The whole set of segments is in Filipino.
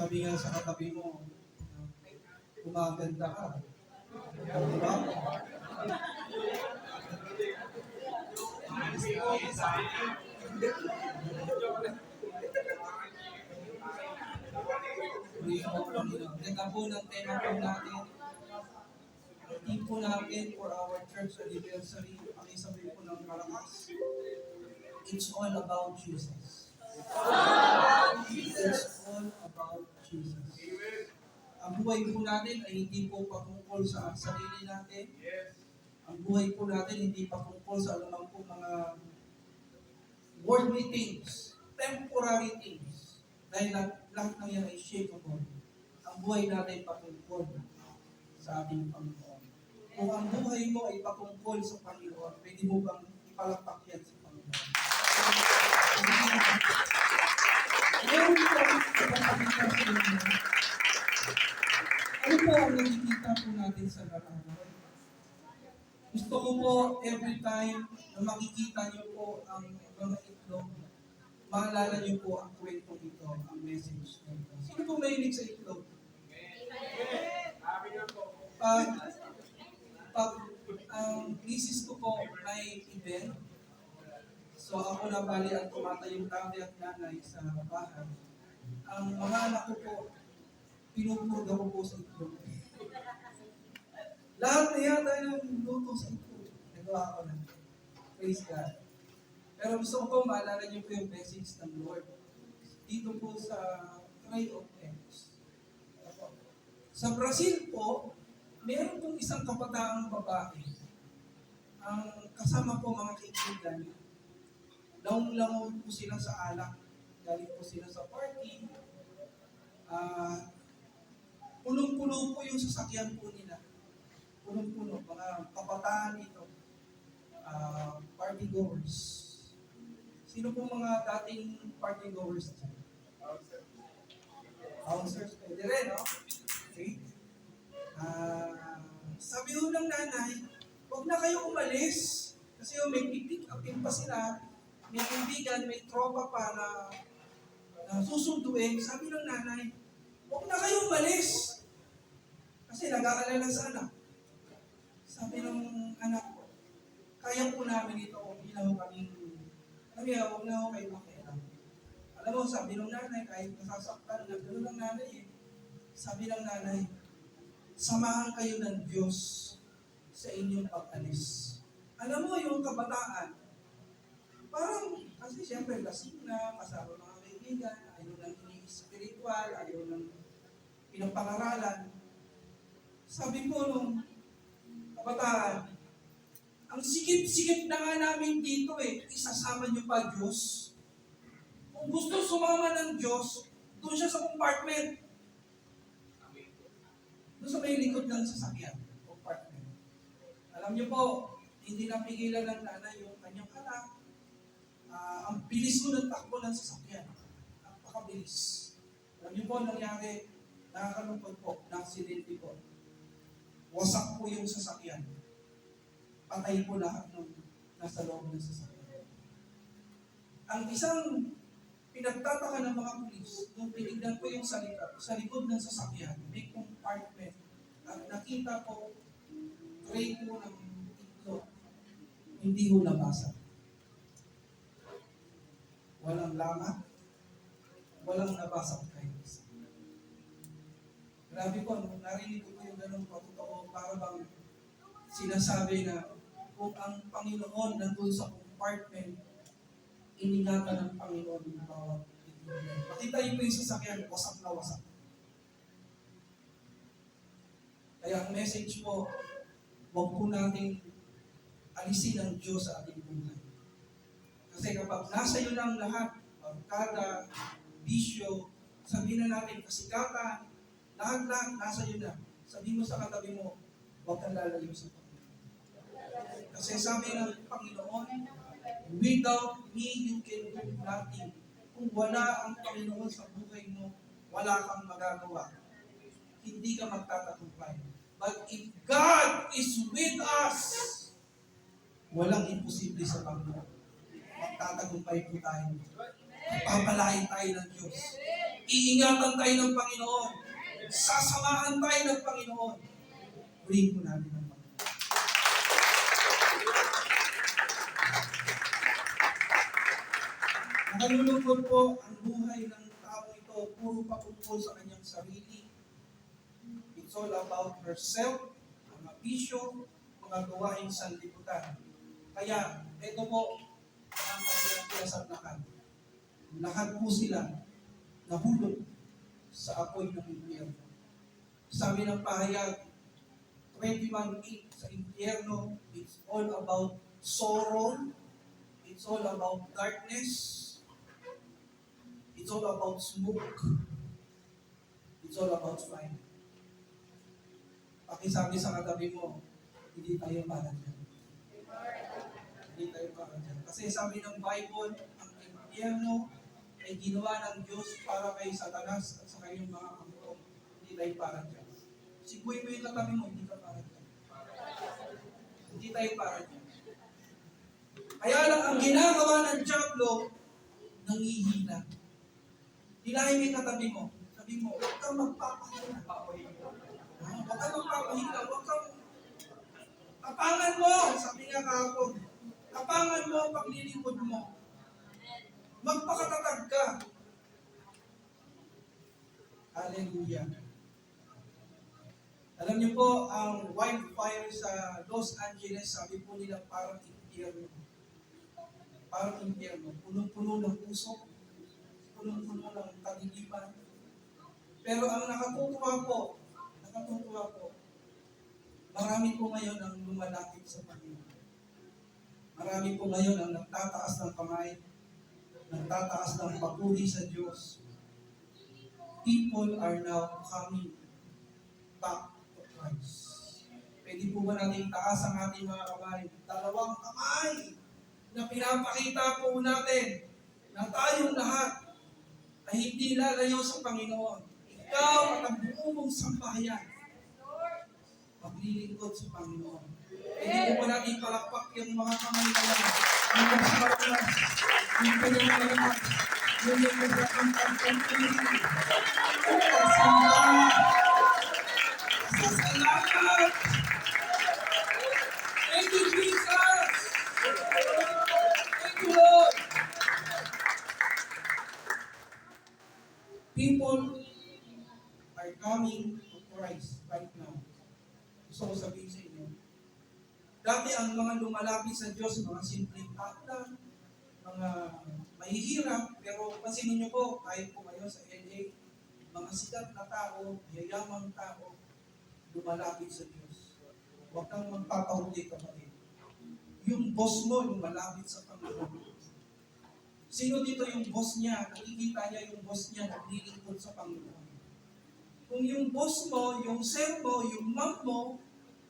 Sabi nga sa katabi mo, gumaganda ka. Di ba? Ganda po ng tema po natin. Ang team po natin for our church anniversary, pakisabay po ng malakas. It's all about Jesus. It's all about Jesus. Ang buhay po natin ay hindi po patungkol sa sarili natin. Ang buhay po natin hindi patungkol sa anumang po mga worldly things, temporary things. Dahil lahat ng yan ay shakeable. Ang buhay natin patungkol sa ating Panginoon. Kung ang buhay mo ay patungkol sa Panginoon, pwede mo bang ipalakpak yan sa Panginoon? Meron po ang ipapakita sa inyo. Ano po ang nakikita po natin sa larawan? Gusto ko po every time na makikita niyo po ang mga itlog, maalala niyo po ang kwentong ito, ang message nito. Sino po mahilig sa itlog? Pag ang misis ko po may event, so ako na bali ang tumatayong tatay at nanay sa bahay. Ang mga anak ko po, pinupurga ko po sa itlog. Lahat na yata yung luto sa itlog. Nagawa ko na. Praise God. Pero gusto ko po maalala niyo po yung message ng Lord. Dito po sa Tray of Eggs. Sa Brazil po, meron pong isang kabataang babae. Ang kasama po mga kaibigan, langaw po sila sa alak. Galing po sila sa party. Punong-puno po yung sasakyan po nila. Punong-puno. Mga kabataan dito. Party goers. Sino po mga dating party goers dyan? Bouncers. Pwede rin, no? Okay. Sabi ho ng nanay, huwag na kayo umalis. Kasi may pick upin pa sila. May kaibigan, may tropa pa na susunduin. Sabi ng nanay, huwag na kayo umalis. Kasi nag-aalala sa anak. Sabi ng anak ko, kaya po namin ito kung hindi na ho kaming, huwag na ho kayo makialam. Alam mo, sabi ng nanay, kahit nasasaktan, nagdalo ng nanay eh. Sabi ng nanay, samahan kayo ng Diyos sa inyong pag-alis. Alam mo, yung kabataan, parang, kasi siyempre, lasing na, kasama mga kaibigan, ayaw ng ini-spiritual, ayaw ng pinapangaralan. Sabi ko nung kabataan, ang sikip-sikip na nga namin dito isasama niyo pa Diyos. Kung gusto sumama ng Diyos, doon siya sa compartment. Doon sa may likod ng sasakyan, compartment. Alam niyo po, hindi napigilan ng nanay yung kanyang anak. Ang bilis mo ng takbo ng sasakyan. Napakabilis. Alam niyo po, nangyari, nakakalungkot po, na-accidente po. Wasak po yung sasakyan. Patay po lahat ng nasa loob ng sasakyan. Ang isang pinagtataka ng mga pulis, nung tinignan ko yung sa likod ng sasakyan, may compartment, at nakita ko, tray po ng itlog, hindi ho nabasa. Walang lamat, walang nabasa kayo. Grabe po, nung narinig ko yung ganun patotoo, para bang sinasabi na kung ang Panginoon nandun sa compartment, iningatan ng Panginoon yung bawat itlog. Makita niyo po yung sasakyan, wasak na wasak. Kaya ang message po, huwag po natin alisin ang Diyos sa ating buhay. Kasi kapag nasa iyo lang lahat, pagkada, bisyo, sabihin na natin kasikatan, lahat-lahat nasa iyo na. Sabihin mo sa katabi mo, huwag kang lalayo sa Panginoon. Kasi sabi ng Panginoon, without me, you can do nothing. Kung wala ang Panginoon sa buhay mo, wala kang magagawa. Hindi ka magtatagumpay. But if God is with us, walang imposible sa Panginoon. Magtatagumpay po tayo. Papalain tayo ng Diyos. Iingatan tayo ng Panginoon. Sasamahan tayo ng Panginoon. Purihin po natin ang Panginoon. Nakalulungkot po ang buhay ng tao ito. Puro patungkol sa kanyang sarili. It's all about herself, mga bisyo, mga gawaing sanlibutan. Kaya, ito po ang kanilang pinasaglakan. Lahat po sila nahulog sa apoy ng impyerno. Sabi ng pahayag, 21:8 sa impyerno, it's all about sorrow, it's all about darkness, it's all about smoke, it's all about fire. Pakisabi sa katabi mo, hindi tayo para dyan. Hindi tayo para dyan. Kasi sabi ng Bible, ang impyerno ay ginawa ng Diyos para kay Satanas at sa kanyang mga kampo. Hindi tayo para dyan. Siguin mo yung katabi mo, hindi ka para dyan. Hindi tayo para dyan. Kaya lang ang ginagawa ng Diablo, nangihina. Hilahin mo yung katabi mo. Sabi mo, huwag kang magpapahina. Huwag kang magpapahina. Huwag kang... Kapangan mo, sabi nga kahapon. Kapangan mo ang paglilingkod mo. Magpakatatag ka. Hallelujah. Alam niyo po, ang wildfire sa Los Angeles, sabi po nila parang impyerno. Parang impyerno. Punong-puno ng usok. Punong-puno ng kadiliman. Pero ang nakatutuwa po, marami po ngayon ang lumalapit sa Panginoon. Marami po ngayon ang nagtataas ng kamay, nagtataas ng papuri sa Diyos. People are now coming back to Christ. Pwede po ba natin taas ang ating mga kamay? Dalawang kamay na pinapakita po natin na tayong lahat ay hindi lalayo sa Panginoon. Ikaw at ang buong mong sambahayan maglilingkod sa Panginoon. Pwede po ba natin palakpak yung mga kamay na yan? Yung pagsabalas, yung pagsabalas, yung pagsabalas, Salamat! Thank you, Jesus! Thank you, Lord! People are coming to Christ right now. Gusto ko sabihin sa inyo, dati ang mga lumalapit sa Diyos, mga simpleng tao lang, mga mahihirap, pero pansinin niyo po, kahit po kayo sa LA, mga sikat na tao, yayamang tao, lumalapit sa Diyos. Huwag kang magpapahuli, kapatid. Yung boss mo, lumalapit sa Panginoon. Sino dito yung boss niya? Nakikita niya yung boss niya naglilingkod sa Panginoon. Kung yung boss mo, yung sir mo, yung mom mo,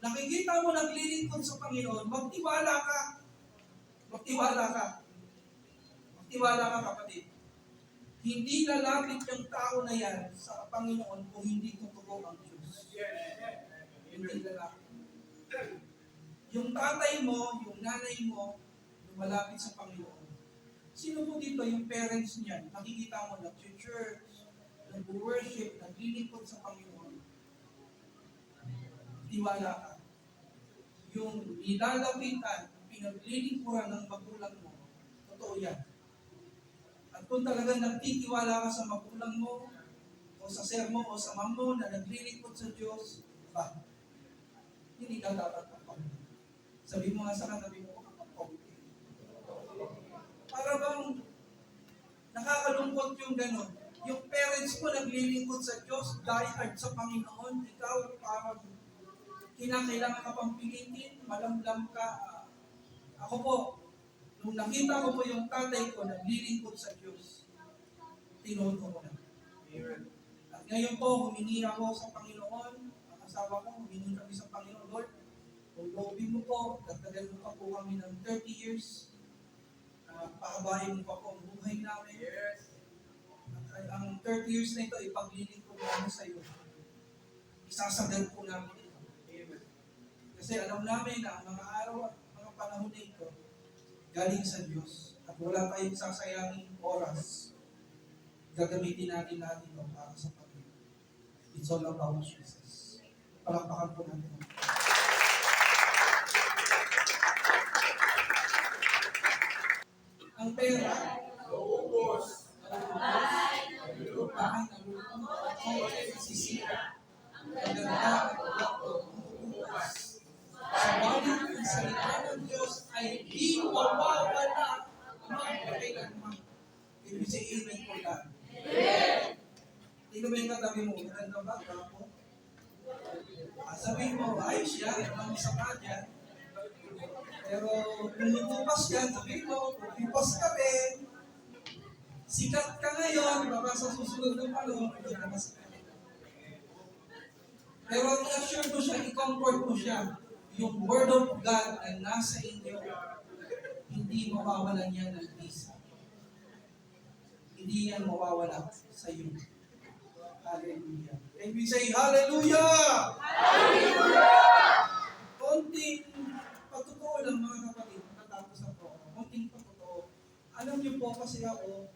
nakikita mo naglilingkod sa Panginoon, magtiwala ka. Magtiwala ka. Magtiwala ka, kapatid. Hindi lalapit yung tao na yan sa Panginoon kung hindi totoo ang Diyos. Hindi lalapit. Yung tatay mo, yung nanay mo, lumalapit sa Panginoon. Sino po dito yung parents niyan? Nakikita mo nag-church, nag-worship, naglilingkod sa Panginoon. Tiwala ka. Yung nilalapitan, pinaglilingkuran ng magulang mo, totoo yan. At kung talagang nagtitiwala ka sa magulang mo, o sa sir mo, o sa mom mo, na naglilingkod sa Diyos, ba? Hindi ka dapat magpapagod. Sabi mo nga sa katabi mo, kapag-pagod. Para bang nakakalungkot yung gano'n. Yung parents mo naglilingkod sa Diyos, diehard sa Panginoon, ikaw parang kinakailangan ka pang pilitin, malamdam ka. Ako po, nung nakita ko po yung tatay ko naglilingkod sa Diyos, tinodo ko na. At ngayon po, humingi ako sa Panginoon, ang asawa ko, humingi kami sa Panginoon, Lord, kung loobin mo po, dagdagan mo pa po kami ng 30 years, pahabain mo pa po ang buhay namin. At ang 30 years na ito, ipaglilingkod namin sa iyo. Isasagad po namin ito. Kasi alam namin na ang mga araw at mga panahon na ito, galing sa Diyos. At wala tayong sasayanging oras. gagamitin natin lahat ito para sa pamilya. It's all about Jesus. Palakpakan po natin. Ang pera, lupahan, nasisira. Ang ganda, subalit ang salita ng Diyos ay di mawawala magkakailanman. Ibig sabihin ko lang. Tingnan mo yung katabi mo, maganda ba? Ako? Sabihin mo, ayos yan, ang sama dyan. Pero kung lupas yan, sabihin mo, lupas ka rin. Sikat ka ngayon, baka sa susunod ng panahon, hindi ka masikat. Pero i-assure mo siya, i-comfort mo siya. Yung Word of God ay nasa inyo, hindi mawawalan yan ng visa. Hindi yan mawawala sa iyo. Hallelujah. And we say, Hallelujah! Hallelujah! Konting pagtotoo lang mga kapatid, matapos na po. Konting pagtotoo. Alam niyo po kasi ako,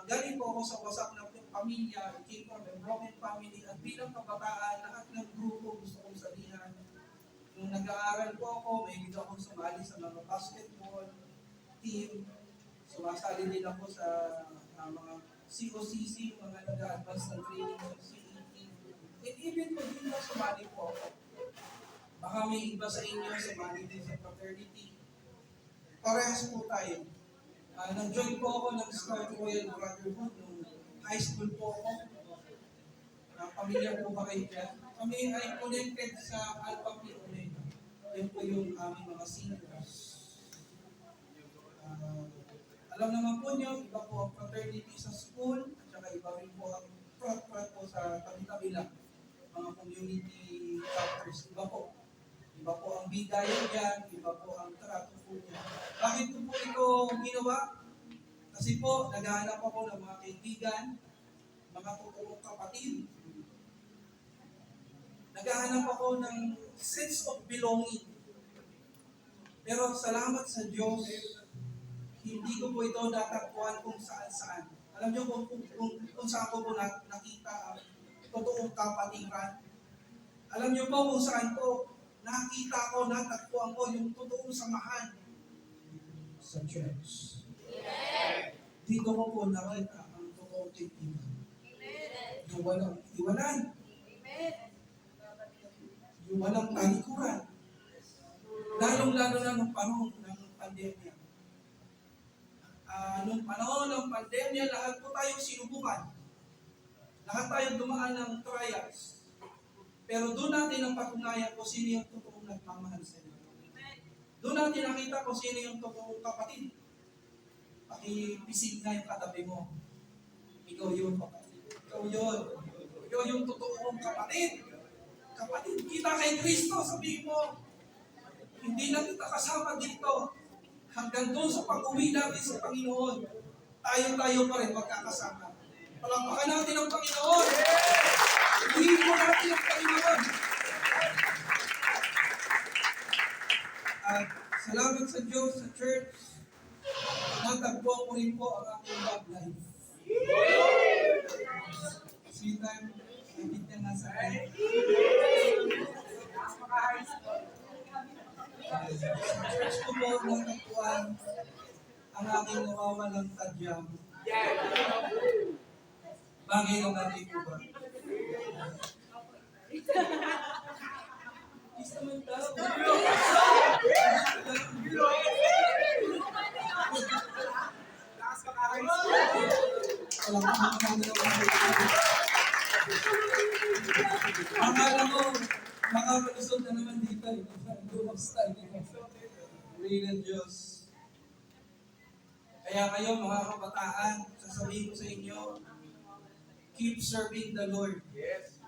galing po ako sa wasak na pamilya, came from a broken family, at bilang kabataan, lahat ng grupo gusto kong salihan. Nung nag-aaral po ako, may hindi akong sumali sa mga basketball team. Sumasali din ako sa mga COCC, mga nag-advance ng training ng CET. And even po din na sumali po ako. Baka may iba sa inyo sumali din sa fraternity. Parehas po tayo. Nag-join po ako ng Star Royal Brotherhood nung high school po ako. Pamilya po ba kayo dyan? Kami ay connected sa Alpha Phi Omega. Yan po yung aming mga seniors. Alam naman po niyo, iba po ang fraternity sa school, at saka iba rin po ang frat po sa tabi-tabi lang. Mga community chapters, iba po. Iba po ang bigayan dyan, iba po ang trato po niya. Bakit po ito ginawa? Kasi po, naghahanap ako ng mga kaibigan, mga totoong kapatid. Naghahanap ako ng sense of belonging. Pero salamat sa Diyos, hindi ko po ito natakbuhan kung saan-saan. Alam niyo kung saan ko po nakita ang totoong kapatiran. Alam niyo po kung saan ko nakita ko, natakbuhan ko yung totoong samahan sa church. Dito ko po nakita ang totoong kaibigan. Yung walang iwanan. Yung walang talikuran. Lalong-lalo na nung panahon ng pandemya. Nung panahon ng pandemya, lahat po tayong sinubukan. Lahat tayong dumaan ng trials. Pero doon natin ang patunayan kung sino yung totoong nagmamahal sa inyo. Doon natin nakita kung sino yung totoong kapatid. Pakipisig na yung katabi mo. Ikaw yun, kapatid. Ikaw yun. Ikaw yung totoong kapatid. Kapatid, kita kay Kristo, sabihin mo. Hindi na kita kasama dito. Hanggang doon sa pag-uwi natin sa Panginoon, tayo pa rin magkakasama. Palakpakan natin ang Panginoon. Uwiin mo natin ang Panginoon. At salamat sa Diyos, sa church, natagpuan ko rin po ang aking love life. Sweet time, nakit niya nasa akin. Sa church ko po natagpuan ang aking nawawalang tadyang. Bagay ng ating po ba? Isa man tao. Akala ko, makakalusot na naman dito. Lumabas tayo. Rin ng Diyos. Kaya kayo, mga kabataan, sasabihin ko sa inyo, keep serving the Lord. Yes.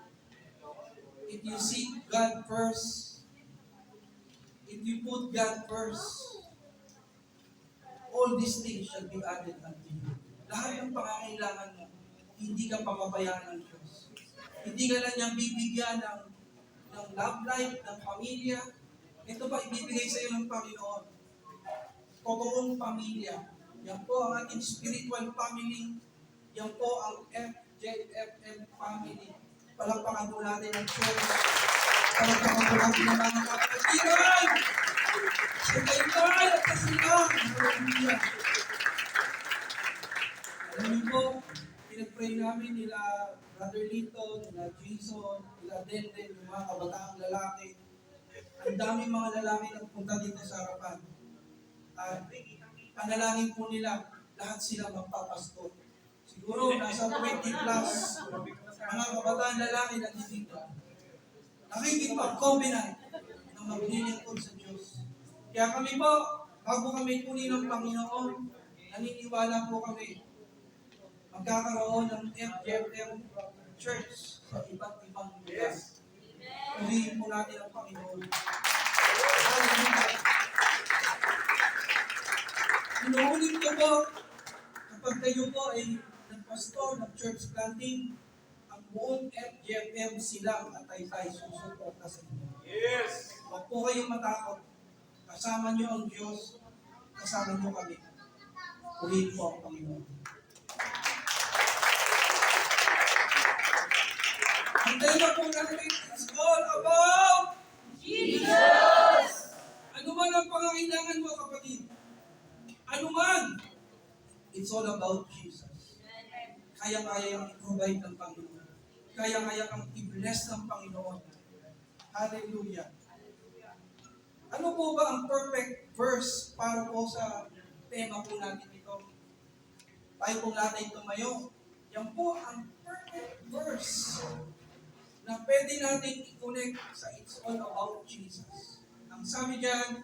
If you seek God first, if you put God first, all these things shall be added unto you. Lahat ng pangangailangan mo, hindi ka papabayaan ng Diyos. Hindi ka na niya bibigyan ng love life, ng pamilya. Ito ba ibibigay sa iyo ng Panginoon? Totoong pamilya. Yan po ang ating spiritual family. Yan po ang FJFM family. Palakpakan po natin ang church. Palakpakan po natin ang mga kapatiran. Sa kaitay at kasilang. Hallelujah. Alam niyo po, pinag-pray namin nila Brother Lito, nila Jason, nila Denden, yung mga kabataang lalaki. Ang daming mga lalaki na punta dito sa harapan. At panalangin po nila, lahat sila magpapastor. Siguro nasa 20 plus mga kabataan lalaki na dito. Nakikipag-covenant na maglilingkod sa Diyos. Kaya kami po, bago kami kunin ng Panginoon, naniniwala po kami magkakaroon ng FJFM Church sa iba't ibang lugar. Purihin po natin ang Panginoon. Inuulit ko po, kapag kayo po ay nagpastor ng church planting, ang buong FJFM silang at Taytay susuporta sa inyo. Yes! Huwag po kayong matakot. Kasama niyo ang Diyos, kasama niyo kami. Purihin po ang Panginoon. Ang tema po natin is all about Jesus! Ano man ang pangangailangan mo, kapatid? Ano man? It's all about Jesus. Kaya-kaya ang i-provide ng Panginoon. Kaya-kaya ang i-bless ng Panginoon. Hallelujah. Ano po ba ang perfect verse para po sa tema po natin ito? Tayo po natin tumayo. Yan po ang perfect verse na pwede natin i-connect sa It's All About Jesus. Ang sabi diyan,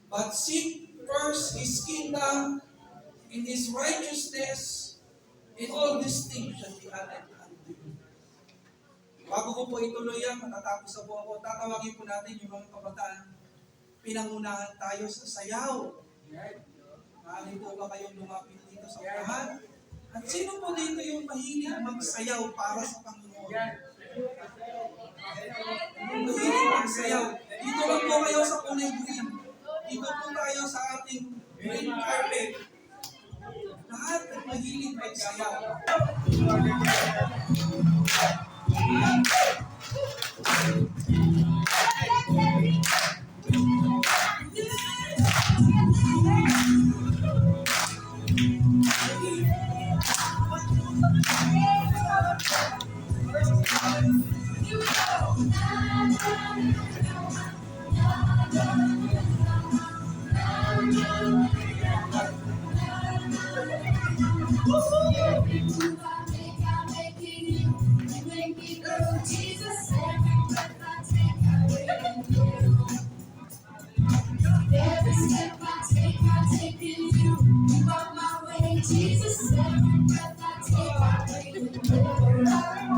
but seek first His kingdom and His righteousness, and all these things shall be added unto you. Bago ko po ituloy yan, matatapos na po ako, tatawagin po natin yung mga kabataan. Pinangunahan tayo sa sayaw. Maaari po ba kayong lumapit dito sa unahan? At sino po dito yung mahilig magsayaw para sa Panginoon? Mahilig magsayaw. Dito lang po kayo sa kulay green. Dito po tayo sa ating green carpet. Lahat ay mahilig magsayaw. Jesus, every breath I take, I breathe in you. Every step I take in you. You are my way, Jesus. Every breath I take, I breathe in you.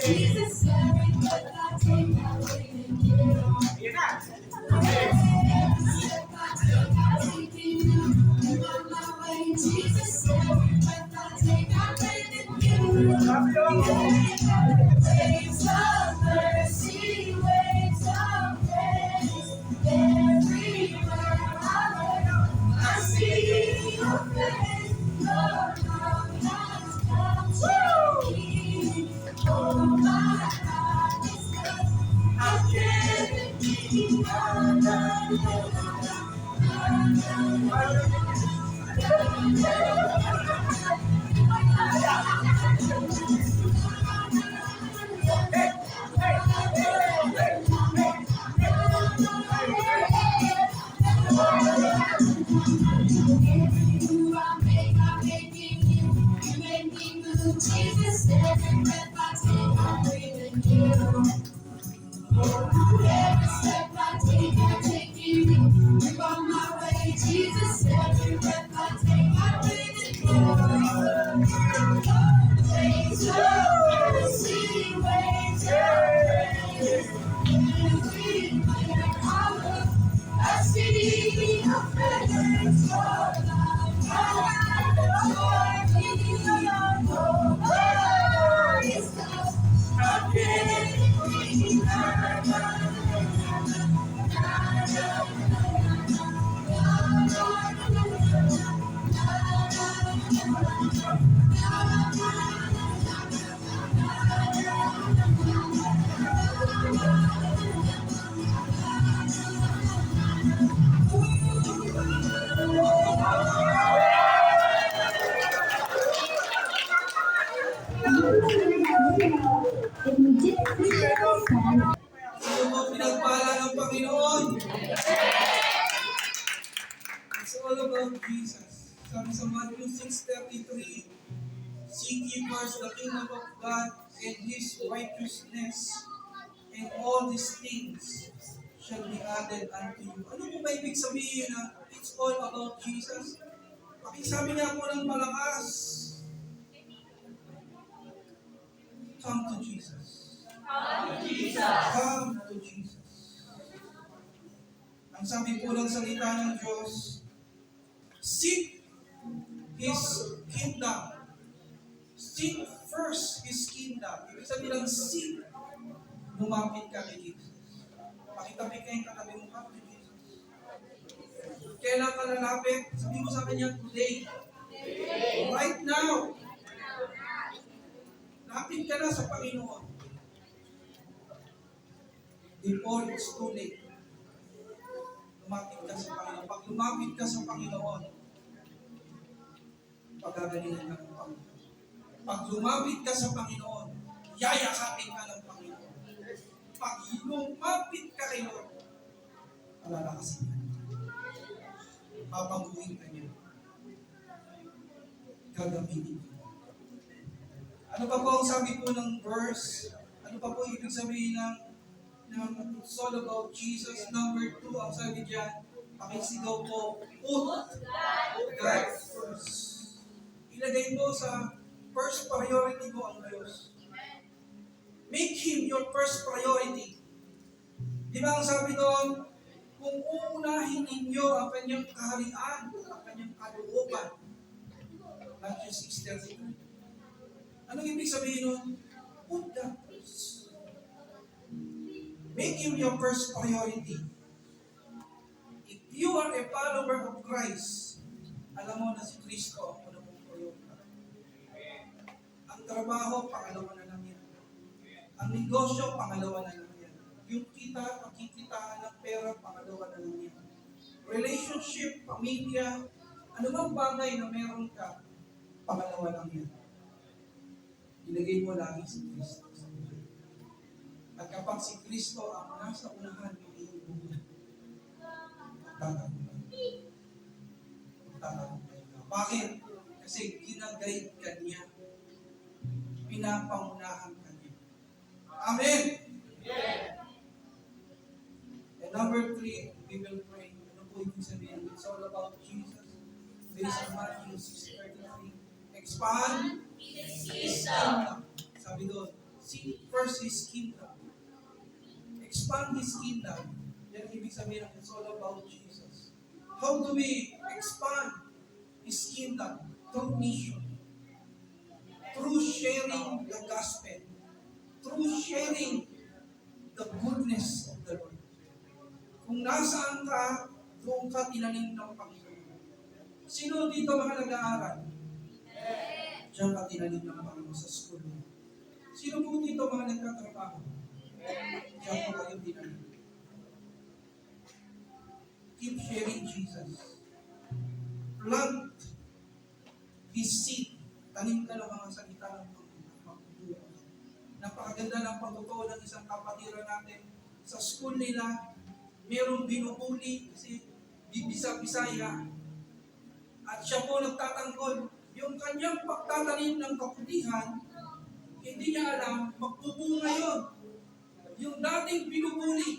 Jesus, every breath I take, I breathe in you. Jesus, every breath I take, I breathe in you. Waves of mercy, waves of grace, everywhere I go, I see your face. Your love has come to me. Oh, my heart is good. I can't be Jesus, every breath I take, I breathe in you. Every step I take in you. You are my way, Jesus. Every breath I take, I breathe in you. Waves Sino mo pinagpala ng Panginoon? It's all about Jesus. Sabi sa Matthew 6:33, seek ye first the kingdom of God and His righteousness, and all these things shall be added unto you. Ano po ba ibig sabihin na it's all about Jesus? Pakisabi niya po ng malakas, come to Jesus. Come to Jesus. Ang sabi po ng salita ng Diyos, seek His kingdom. Seek first His kingdom. Ibig sabihin ng seek, lumapit ka kay Jesus. Pakitabi ka yung katabi mo, come to Jesus. Kailan ka lalapit? Sabi mo sa kanya, today. Right now. Lapit ka na sa Panginoon. Before it's too late. Lumapit ka sa Panginoon. Pag lumapit ka sa Panginoon, pagagalingan ka ng Panginoon. Pag lumapit ka sa Panginoon, yayakapin ka ng Panginoon. Pag lumapit ka kay Lord, palalakasin ka. Papaguhin ka niya. Gagamitin ka. Ano pa po ang sabi po ng verse? Ano pa po ibig sabihin ng it's all about Jesus? Number 2, ang sabi diyan, pakisigaw po, put God first. Ilagay mo sa first priority mo ang Diyos. Make Him your first priority. Di ba ang sabi doon, kung uunahin ninyo ang kanyang kaharian, ang kanyang kalooban, Matthew 6:33. Anong ibig sabihin nun? Put God first. Make Him your first priority. If you are a follower of Christ, alam mo na si Kristo ang unang mong priority. Ang trabaho, pangalawa na lang yan. Ang negosyo, pangalawa na lang yan. Yung kita, pagkikitaan ng pera, pangalawa na lang yan. Relationship, pamilya, anumang bagay na meron ka, pangalawa lang yan. Ilagay mo lagi si Kristo sa buhay. At kapag si Kristo ang nasa unahan ng iyong buhay, magtatagumpay. Magtatagumpay ka. Bakit? Kasi ginaguide ka niya. Pinapangunahan ka niya. Amen! And number 3, we will pray. Ano po ibig sabihin? It's all about Jesus. Based on Matthew 6:33. Expand His kingdom. Sabi doon, seek first His kingdom. Expand His kingdom. Yan ibig sabihin ng it's all about Jesus. How do we expand His kingdom? Through mission. Through sharing the gospel. Through sharing the goodness of the Lord. Kung nasaan ka, doon ka tinanim ng Panginoon. Sino dito mga nag-aaral? Diyan ka tinanim ng Panginoon sa school mo. Sino po dito mga nagtatrabaho? Diyan po kayo tinanim. Keep sharing Jesus. Plant His seed. Tanim ka ng mga salita ng pagtuturo. Napakaganda ng pagtuturo ng isang kapatiran natin. Sa school nila, merong binupuli kasi Bisaya. At siya po nagtatanggol. Yung kanyang pagtatanim ng kaputihan, hindi niya alam, magpupunga yun. Yung dating binubuli,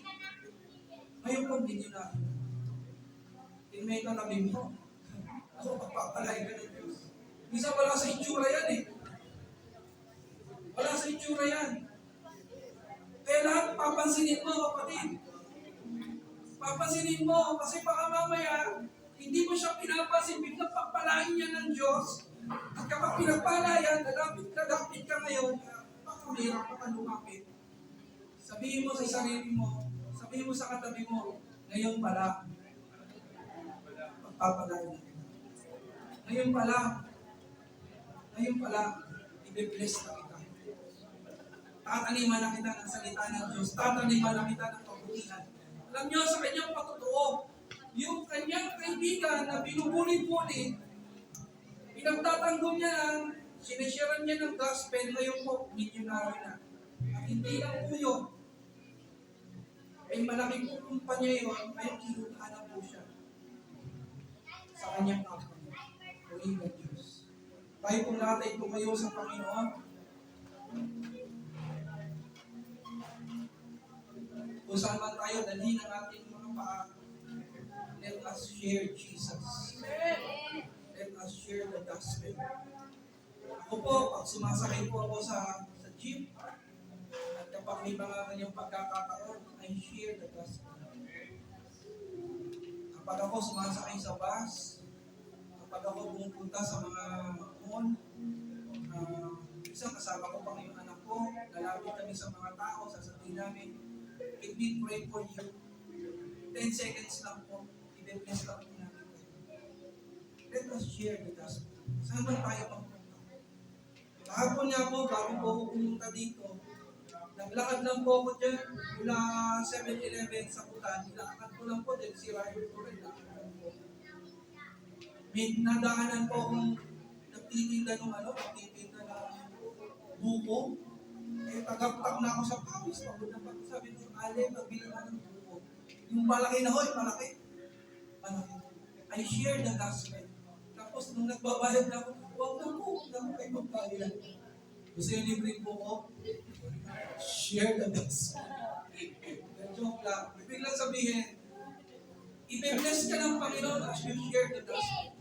ngayon po hindi niyo na. May katabi mo. Ako, pagpapalay ka ng Diyos. Minsan wala sa itsura yan eh. Wala sa itsura yan. Kaya lahat papansinin mo, kapatid. Papansinin mo, kasi baka mamaya, hindi mo siya pinapansin, biglang pagpalain niya ng Diyos. At kapag pinagpala yan, nadapit ka ngayon, baka mahirap ka lumapit Sabihin mo sa sarili mo, sabihin mo sa katabi mo, ngayon pala, magpapalain na kita. Ngayon pala, i-bless na kita. Tataniman na kita ng salita ng Diyos. Tataniman na kita ng kabutihan. Alam niyo, sa kanyang patotoo, yung kanyang kaibigan na binubuli-buli, pinagtatanggol niya lang, sinesharean niya ng gospel, ngayon po, milyonaryo na. At hindi lang po yun. Ay malaking kumpanya yun, ngayon inuhanan po siya sa kanyang company. Purihin ng Diyos. Tayo po lahat ay tumayo sa Panginoon. Kung saan man tayo, dalhin ang ating mga paa. Let us share Jesus. Let us share the gospel. Ako po, pag sumasakay po ako sa jeep, at kapag may mga kanyang pagkakataon, I share the gospel. Kapag ako sumasakay sa bus, kapag ako pumupunta sa mga mall, isang kasama ko pang yung anak ko, lalapit kami sa mga tao, sasabihin namin, let me pray for you. 10 seconds lang po, i-bless lang po namin kayo. Let us share the gospel. Saan ba tayo magpunta? Kahapon nga po, bago po ako pumunta dito, naglakad lang po ako dyan, mula 7-Eleven sa Kutan, nilakad ko lang po dyan, si Ryan ko rin, may nadaanan po akong nagtitinda ng nagtitinda ng buko. Eh, tagaptak na ako sa pawis, pagod na pagod. Sabi ko, Ale, pagbili mo ng buko. Yung malaki na hoy, malaki. I share the gospel. Tapos nung nagbabayad na ako, huwag na kayo magbayad. Gusto yung libre po ko? Share the gospel. Joke lang. Ibig lang sabihin, i-bless ka ng Panginoon as you share the gospel.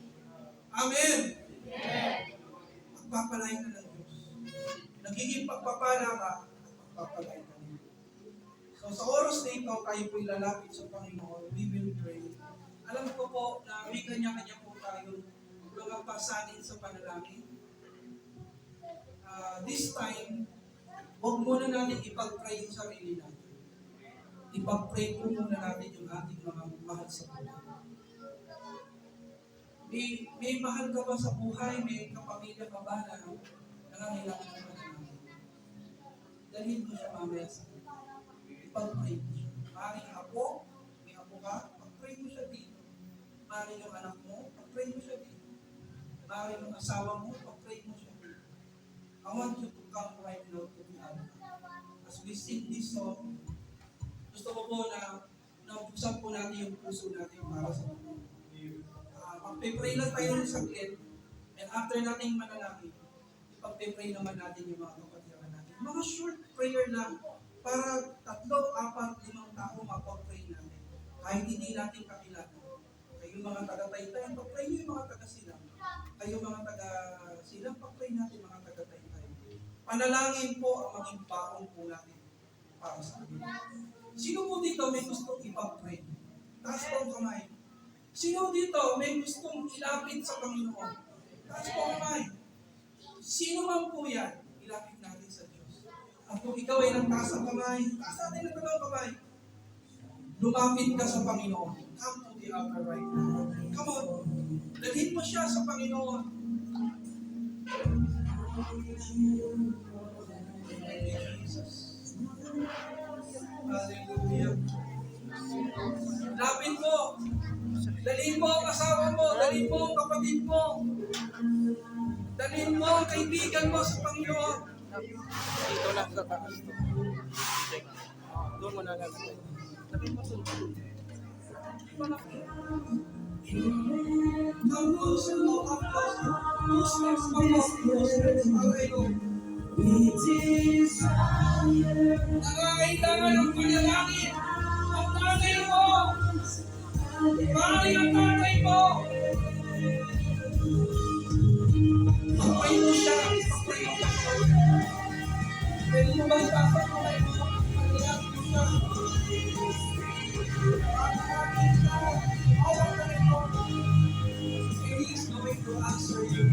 Amen! Pagpapalain ka ng Diyos. Nagiging pagpapala ka, pagpapalain ka ng Diyos. So sa oras na ito, tayo po'y lalapit sa Panginoon. We will pray. Alam ko po na may kanya-kanya po tayo mga pasanin sa panalangin. This time, huwag muna natin ipag-pray yung sarili natin. Ipag-pray po muna natin yung ating mga mahal sa buhay. May mahal ka ba sa buhay? May kapamilya ka ba na nangangailangan ka na natin? Dalhin mo siya mamaya sa ipag-pray mo siya. Maring apo, may apo ka, pag-pray mo siya dito. Maring yung anak mo, pag-pray mo siya dito. Maring yung asawa mo, pag-pray mo siya dito. I want you to come right now to the altar. As we sing this song, gusto ko po na naubuksan po natin yung puso natin para sa Panginoon. Magpipray lang tayo ng saglit, and after nating manalangin, ipagpipray naman natin yung mga kapatiran natin. Mga short prayer lang, para 3, 4, 5 tao mapag-pray natin. Kahit hindi natin kakilala. Kayo mga taga-Taytay, pag-pray nyo yung mga taga-Silang. Kayo mga taga-Silang, pag-pray natin mga taga-Taytay. Panalangin po ang maging baon po natin para sa amin. Sino po dito may gustong ipag-pray? Taas po ang kamay. Sino dito may gustong ilapit sa Panginoon? Taas po ang kamay. Sino man po yan, ilapit natin sa Diyos. At kung ikaw ay nagtaas ang kamay, taas natin ang dalawang kamay. Lumapit ka sa Panginoon. Come to the altar right now. Come on. Dalhin mo siya sa Panginoon. Thank you, Jesus. Hallelujah. Lapit mo. Dalhin mo ang asawa mo. Dalhin mo ang kapatid mo. Dalhin mo ang kaibigan mo sa Panginoon. Dito lang sa taas to. Doon mo na lang. Dalhin mo sa Come closer, Lord. Come closer. Close next, come close. Nangangailangan ng panalangin. Ang tatay mo. Mari ang tatay mo. Pagpay mo siya. Pagpay mo siya. Pwede mo ba ipasok mo kayo mo? Pagpay mo siya. Pagpay siya. Awag ka rin mo. And He is going to answer you.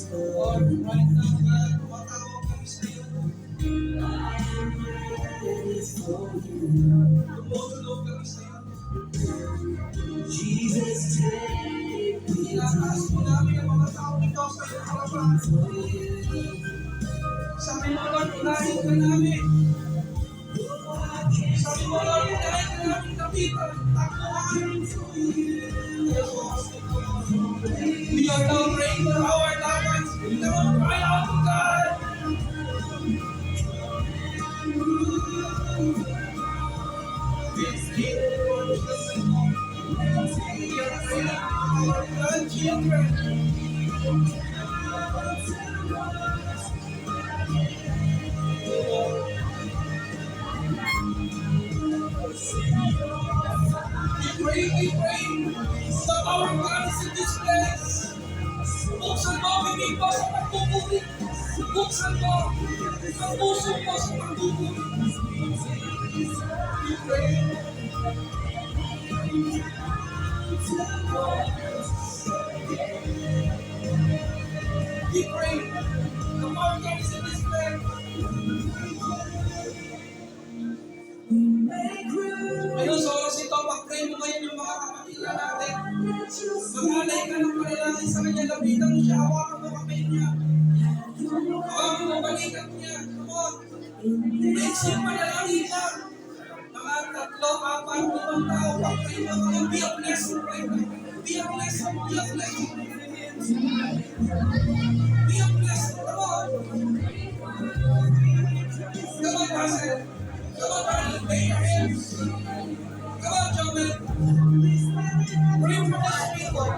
Lord, right now, God, tumatawag kami sa iyo. Tumutulog kami sa'yo. Inataas po namin ang mga tao ito sa iyong harapan. Sabi mo, Lord, unahin ka namin. Sabi mo, Lord, unahin ka namin kapitan. Takbuhan. We are now praying for our loved ones. Come on, cry out to God. Our grandchildren. We pray that our God is in this place. Buksan mo ang bibig mo sa pagpupuri. Buksan mo ang puso mo sa pagpupuri. We pray. We pray. The Lord God is in this place. Ngayon sa oras ito, pag-pray mo ngayon yung mga kapatila natin. Mag-alay ka ng panalangin sa kanya, labitan mo siya, hawakan mo kamay niya. Hawakan mo balikat niya. Come on. Next yung panalangin niya. Mga 3, 4, 5 tao, pag-pray mo ngayon, be a blessing right now. Be a blessing, be a blessing. Be a blessing, come on. Come on, Pastor. Come on, Pastor. Lay your hands. Come on, Joel. Pray for these people.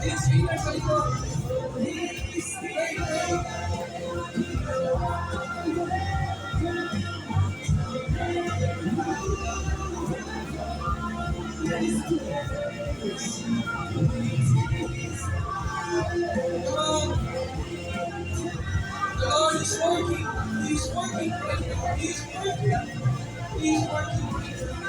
Please, fingers sa likod. Pray, pray. Come on. The Lord is working. He's working right now. He's working. He's working right now.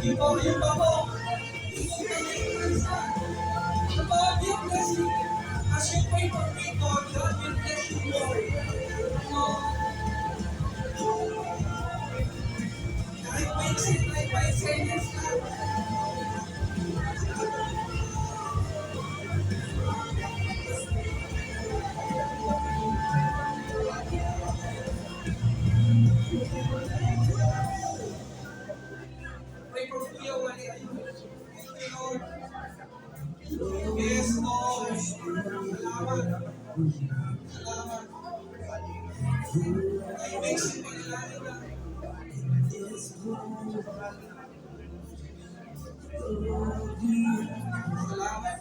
Iba yung babo. Iba yung prensa. The Lord will bless you. As you pray for people, God will bless you more. Kahit paiksin, kahit paiksin, pray for Kuya Wally. Thank you, Lord. Yes, Lord. Salamat. Salamat. Kahit paiksin, panalangin na. Salamat.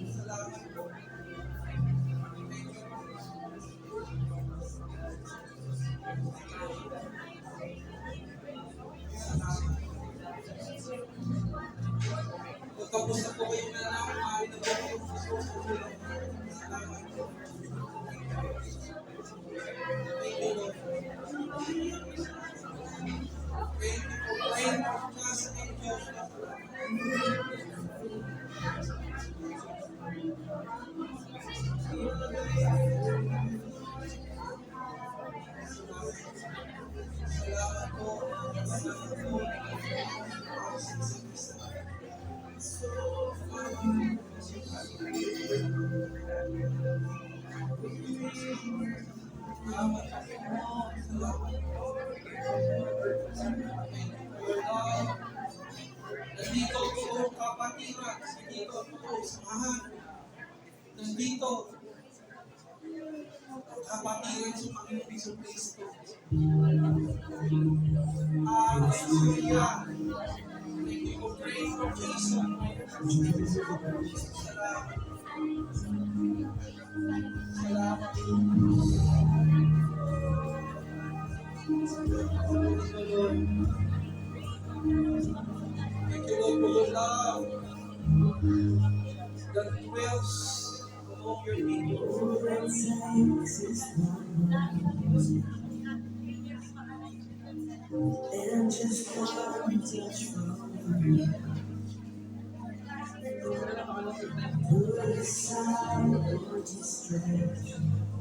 Salamat. Kung tapos na po kayo na lang, maaari na po kayo susunod. Salamat. Thank you, Lord. Thank you for praying for us and Joshua. Salamat po. Salamat po. Salamat. Salamat. Nandito po kapatiran, nandito po samahan, nandito kapatiran sa Panginoon Iso Cristo. Hallelujah. Thank you for praying for Jesus. Salamat. Salamat. Thank you, Lord, for your love that dwells among your people. And just one touch from you. Put aside your distraction.